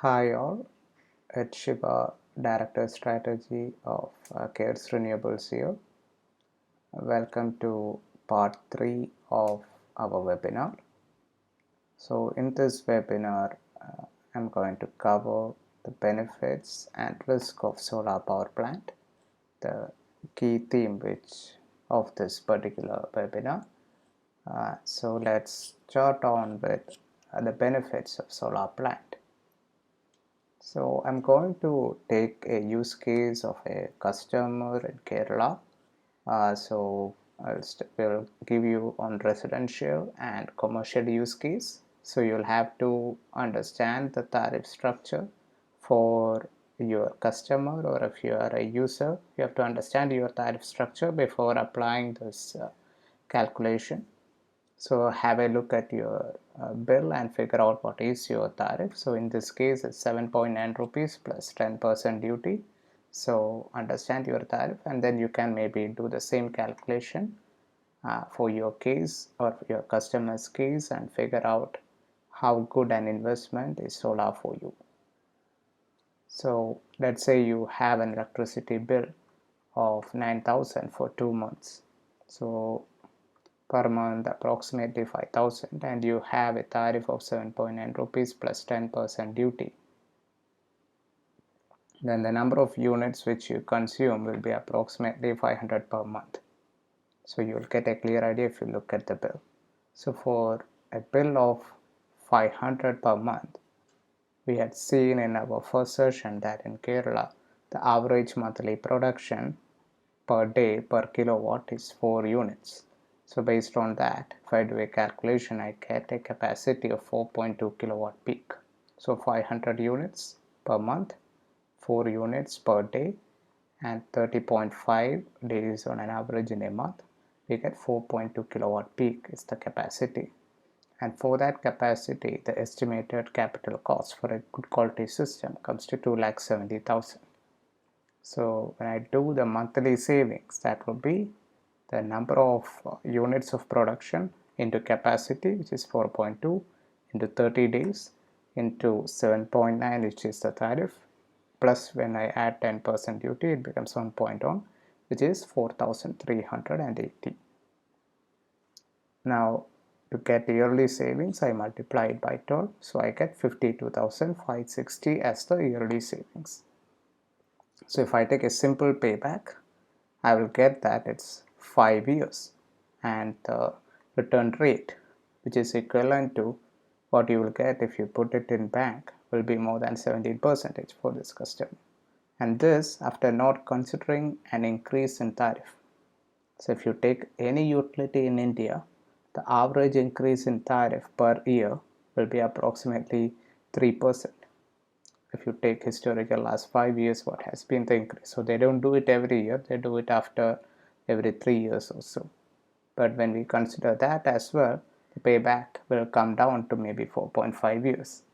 Hi all, it's Shiva, Director Strategy of CARES Renewables here. Welcome to part 3 of our webinar. So in this webinar, I'm going to cover the benefits and risk of solar power plant, the key theme of this particular webinar. So let's start on with the benefits of solar plant. So I'm going to take a use case of a customer in Kerala. Will give you on residential and commercial use case. So you'll have to understand the tariff structure for your customer, or if you are a user, you have to understand your tariff structure before applying this calculation. So have a look at your bill and figure out what is your tariff. So in this case, it's 7.9 rupees plus 10% duty. So understand your tariff, and then you can maybe do the same calculation for your case or your customer's case and figure out how good an investment is solar for you. So let's say you have an electricity bill of 9,000 for 2 months. So per month approximately 5,000, and you have a tariff of 7.9 rupees plus 10% duty. Then the number of units which you consume will be approximately 500 per month. So you'll get a clear idea if you look at the bill. So for a bill of 500 per month, we had seen in our first session that in Kerala, the average monthly production per day per kilowatt is 4 units. So based on that, if I do a calculation, I get a capacity of 4.2 kilowatt peak. So 500 units per month, 4 units per day, and 30.5 days on an average in a month, we get 4.2 kilowatt peak is the capacity. And for that capacity, the estimated capital cost for a good quality system comes to 2,70,000. So when I do the monthly savings, that will be the number of units of production into capacity, which is 4.2, into 30 days, into 7.9, which is the tariff, plus when I add 10% duty, it becomes 1.1, which is 4,380. Now to get yearly savings, I multiply it by 12, so I get 52,560 as the yearly savings. So if I take a simple payback, I will get that it's 5 years, and the return rate, which is equivalent to what you will get if you put it in bank, will be more than 17% for this customer. And this after not considering an increase in tariff. So if you take any utility in India, the average increase in tariff per year will be approximately 3%. If you take historical last 5 years, what has been the increase. So they don't do it every year, they do it after every 3 years or so. But when we consider that as well, the payback will come down to maybe 4.5 years.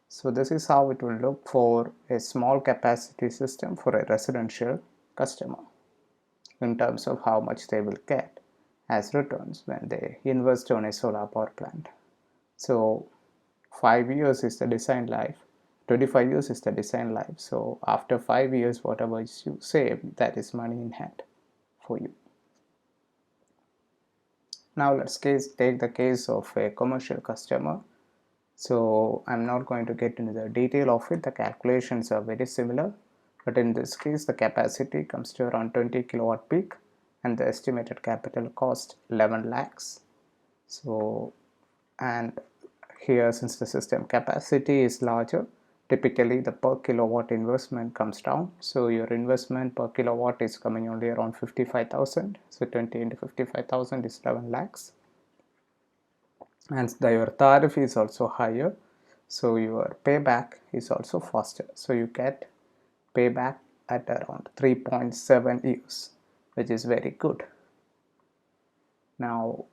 So this is how it will look for a small capacity system for a residential customer in terms of how much they will get as returns when they invest on a solar power plant. So 5 years is the design life, 25 years is the design life. So after 5 years, whatever you save, that is money in hand for you. Now let's take the case of a commercial customer. So I'm not going to get into the detail of it. The calculations are very similar, but in this case, the capacity comes to around 20 kilowatt peak, and the estimated capital cost 11 lakhs. So, and here, since the system capacity is larger, typically the per kilowatt investment comes down. So your investment per kilowatt is coming only around 55,000. So 20 into 55,000 is 11 lakhs. And your tariff is also higher. So your payback is also faster. So you get payback at around 3.7 years, which is very good. Now,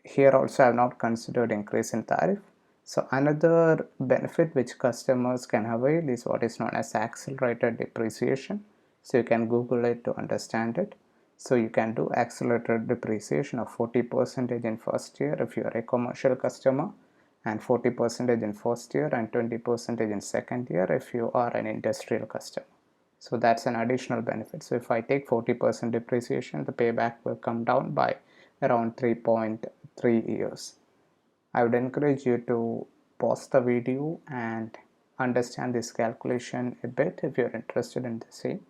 here also I have not considered increase in tariff. So another benefit which customers can avail is what is known as accelerated depreciation. So you can Google it to understand it. So you can do accelerated depreciation of 40% in first year if you are a commercial customer, and 40% in first year and 20% in second year if you are an industrial customer. So that's an additional benefit. So if I take 40% depreciation, the payback will come down by around 3.3 years. I would encourage you to pause the video and understand this calculation a bit if you're interested in the same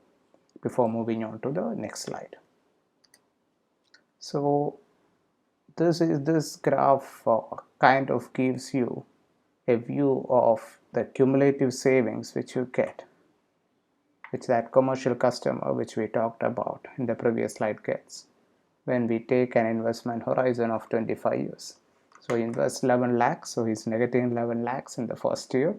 before moving on to the next slide. So this graph kind of gives you a view of the cumulative savings which you get, which that commercial customer which we talked about in the previous slide gets when we take an investment horizon of 25 years. So he invests 11 lakhs, so he's negative 11 lakhs in the first year,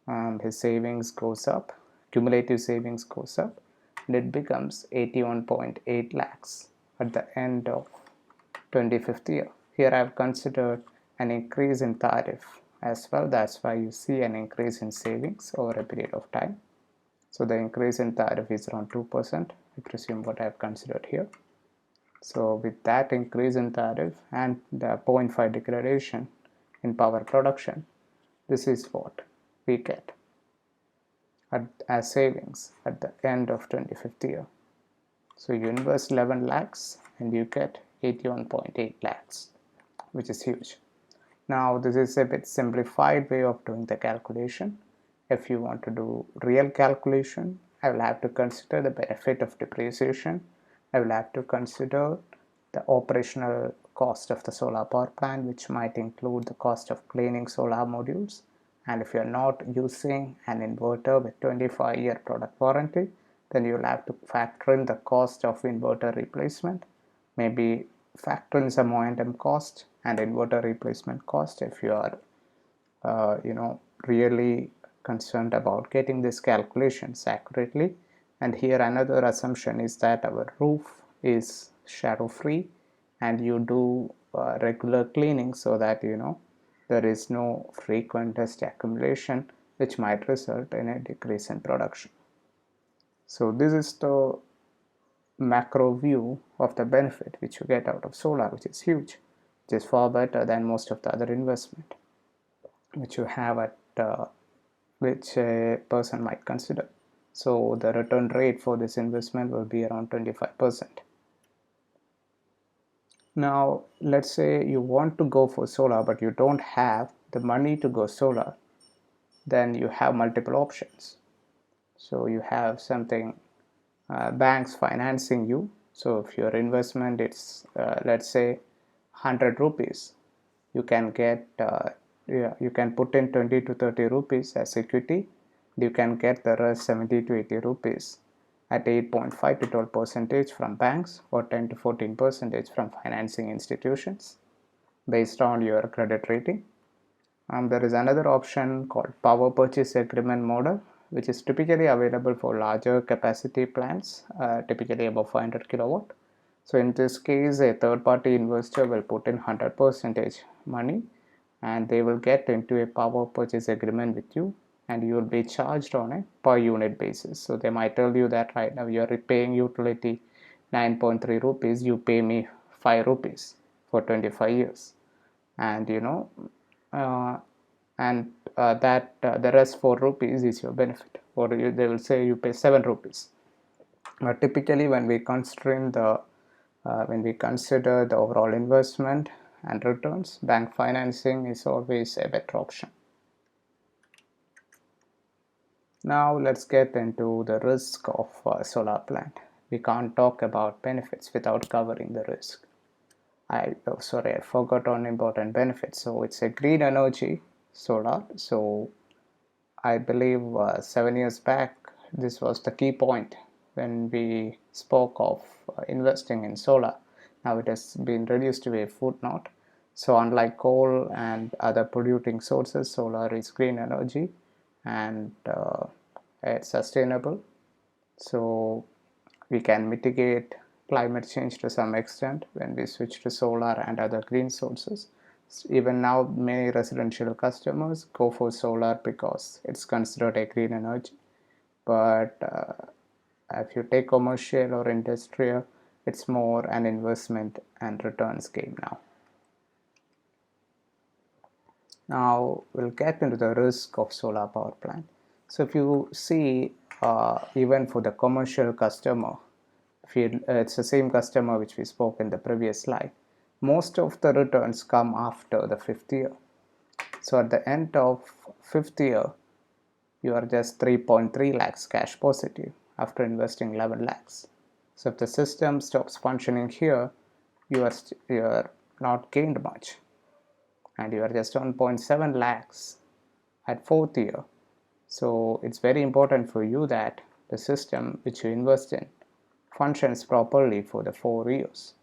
and his savings goes up, cumulative savings goes up, and it becomes 81.8 lakhs at the end of 25th year. Here I have considered an increase in tariff as well. That's why you see an increase in savings over a period of time. So the increase in tariff is around 2%, I presume what I have considered here. So with that increase in tariff and the 0.5 degradation in power production, this is what we get as savings at the end of 25th year. So you invest 11 lakhs and you get 81.8 lakhs, which is huge. Now this is a bit simplified way of doing the calculation. If you want to do real calculation, I will have to consider the benefit of depreciation. I will have to consider the operational cost of the solar power plant, which might include the cost of cleaning solar modules. And if you're not using an inverter with 25-year product warranty, then you'll have to factor in the cost of inverter replacement, maybe factor in some O&M cost and inverter replacement cost if you are really concerned about getting these calculations accurately. And here another assumption is that our roof is shadow free and you do regular cleaning so that there is no frequent dust accumulation which might result in a decrease in production. So this is the macro view of the benefit which you get out of solar, which is huge, which is far better than most of the other investment which you have at which a person might consider. So the return rate for this investment will be around 25%. Now let's say you want to go for solar but you don't have the money to go solar, then you have multiple options. So you have something banks financing you. So if your investment is let's say 100 rupees, you can get you can put in 20 to 30 rupees as equity. You can get the rest 70 to 80 rupees at 8.5 to 12% from banks or 10 to 14% from financing institutions based on your credit rating. There is another option called power purchase agreement model, which is typically available for larger capacity plants, typically above 500 kilowatt. So in this case, a third-party investor will put in 100% money and they will get into a power purchase agreement with you, and you will be charged on a per unit basis. So they might tell you that right now you are paying utility 9.3 rupees, you pay me 5 rupees for 25 years. And that the rest 4 rupees is your benefit, or they will say you pay 7 rupees. But typically when we consider the overall investment and returns, bank financing is always a better option. Now let's get into the risk of a solar plant. We can't talk about benefits without covering the risk. I forgot on important benefits. So it's a green energy solar. So I believe 7 years back this was the key point when we spoke of investing in solar. Now it has been reduced to a footnote. So unlike coal and other polluting sources, solar is green energy and it's sustainable. So we can mitigate climate change to some extent when we switch to solar and other green sources. Even now many residential customers go for solar because it's considered a green energy, but if you take commercial or industrial, it's more an investment and returns game now. Now we'll get into the risk of solar power plant. So if you see, even for the commercial customer, if it's the same customer which we spoke in the previous slide, most of the returns come after the fifth year. So at the end of fifth year, you are just 3.3 lakhs cash positive after investing 11 lakhs. So if the system stops functioning here, you are not gained much, and you are just 1.7 lakhs at fourth year. So it's very important for you that the system which you invest in functions properly for the 4 years,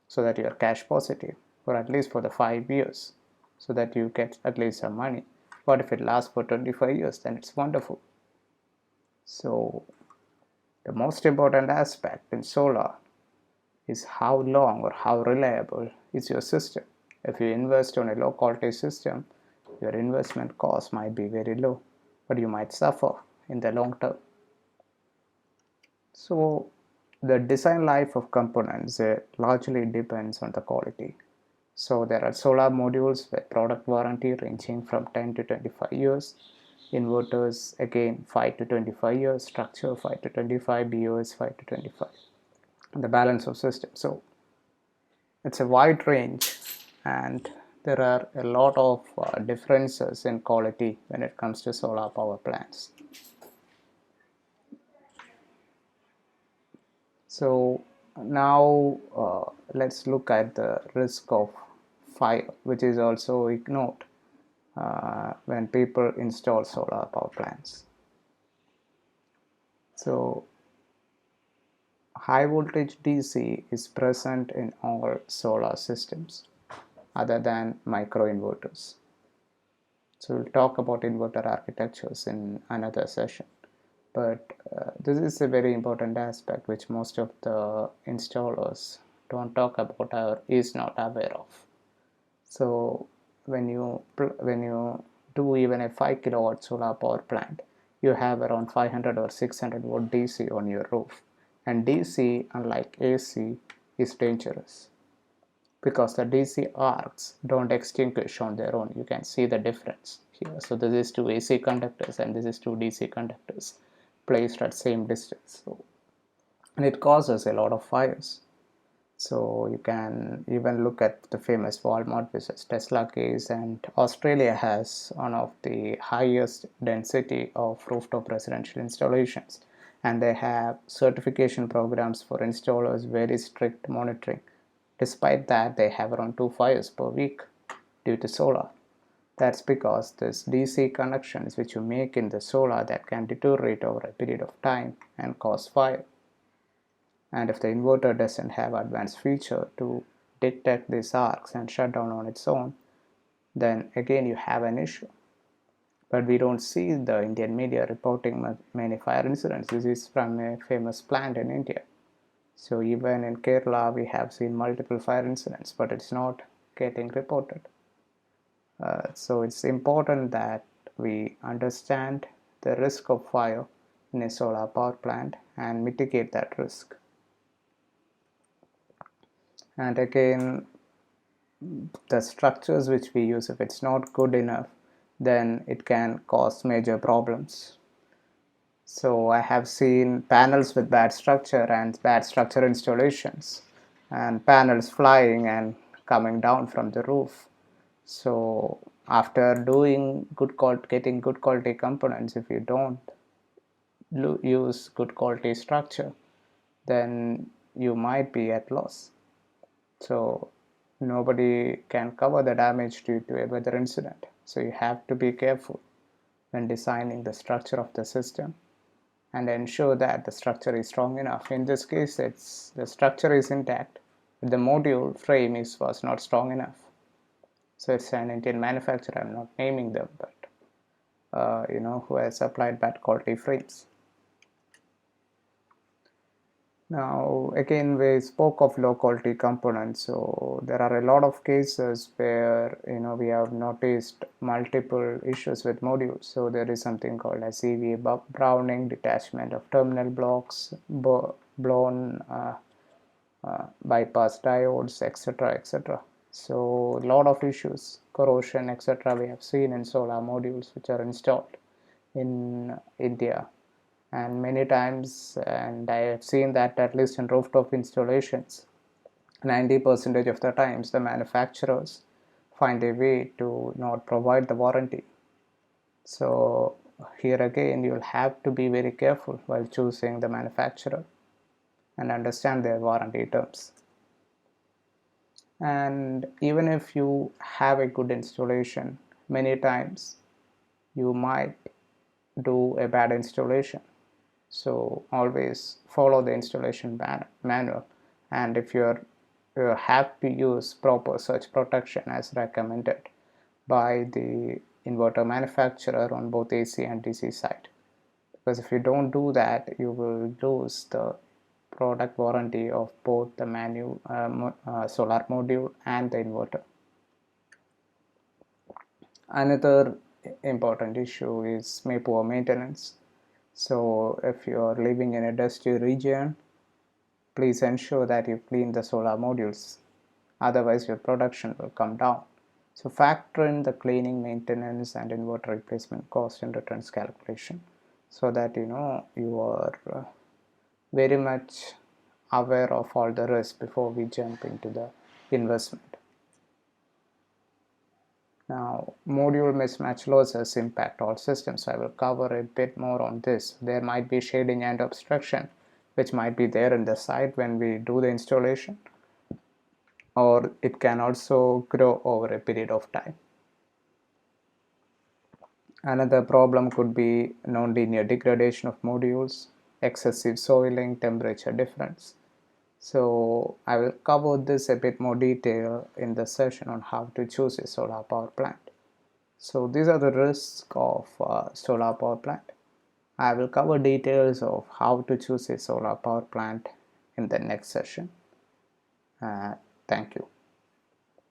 so that you are cash positive, or at least for the 5 years, so that you get at least some money. But if it lasts for 25 years, then it's wonderful. So the most important aspect in solar is how long or how reliable is your system. If you invest on a low quality system, your investment cost might be very low, but you might suffer in the long term. So the design life of components largely depends on the quality. So there are solar modules with product warranty ranging from 10 to 25 years, inverters again 5 to 25 years, structure 5 to 25, BOS 5 to 25, the balance of system. So it's a wide range, and there are a lot of differences in quality when it comes to solar power plants. So now let's look at the risk of fire, which is also ignored when people install solar power plants. So high voltage DC is present in all solar systems other than microinverters. So we'll talk about inverter architectures in another session. But this is a very important aspect which most of the installers don't talk about or is not aware of. So when you do even a 5 kilowatt solar power plant, you have around 500 or 600 volt DC on your roof, and DC, unlike AC, is dangerous because the DC arcs don't extinguish on their own. You can see the difference here. So this is two AC conductors and this is two DC conductors placed at same distance. So, and it causes a lot of fires. So you can even look at the famous Walmart versus Tesla case, and Australia has one of the highest density of rooftop residential installations, and they have certification programs for installers, very strict monitoring. Despite that, they have around 2 fires per week due to solar. That's because this DC connections which you make in the solar that can deteriorate over a period of time and cause fire. And if the inverter doesn't have advanced feature to detect these arcs and shut down on its own, then again you have an issue. But we don't see the Indian media reporting many fire incidents. This is from a famous plant in India. So even in Kerala we have seen multiple fire incidents, but it's not getting reported. So it's important that we understand the risk of fire in a solar power plant and mitigate that risk. And again, the structures which we use, if it's not good enough, then it can cause major problems. So I have seen panels with bad structure and bad structure installations, and panels flying and coming down from the roof. So after doing getting good quality components, if you don't use good quality structure, then you might be at loss. So nobody can cover the damage due to a weather incident. So you have to be careful when designing the structure of the system and ensure that the structure is strong enough. In this case, the structure is intact, but the module frame was not strong enough. So it's an Indian manufacturer, I'm not naming them, but who has supplied bad quality frames. Now again, we spoke of low quality components, so there are a lot of cases where we have noticed multiple issues with modules. So there is something called as EVA browning, detachment of terminal blocks, blown bypass diodes, etc., etc. So a lot of issues. corrosion, etc. we have seen in solar modules which are installed in India. And many times, and I have seen that at least in rooftop installations, 90% of the times the manufacturers find a way to not provide the warranty. So here again, you'll have to be very careful while choosing the manufacturer and understand their warranty terms. And even if you have a good installation, many times you might do a bad installation. So always follow the installation manual, and if you have to use proper surge protection as recommended by the inverter manufacturer on both AC and DC side, because if you don't do that, you will lose the product warranty of both the solar module and the inverter. Another important issue is poor maintenance. So if you are living in a dusty region, please ensure that you clean the solar modules, otherwise your production will come down. So factor in the cleaning, maintenance and inverter replacement cost in returns calculation, so that you are very much aware of all the risks before we jump into the investment. Now, module mismatch losses impact all systems. I will cover a bit more on this. There might be shading and obstruction which might be there in the site when we do the installation, or it can also grow over a period of time. Another problem could be non-linear degradation of modules, excessive soiling, temperature difference. So I will cover this a bit more detail in the session on how to choose a solar power plant. So these are the risks of solar power plant. I will cover details of how to choose a solar power plant in the next session. Thank you.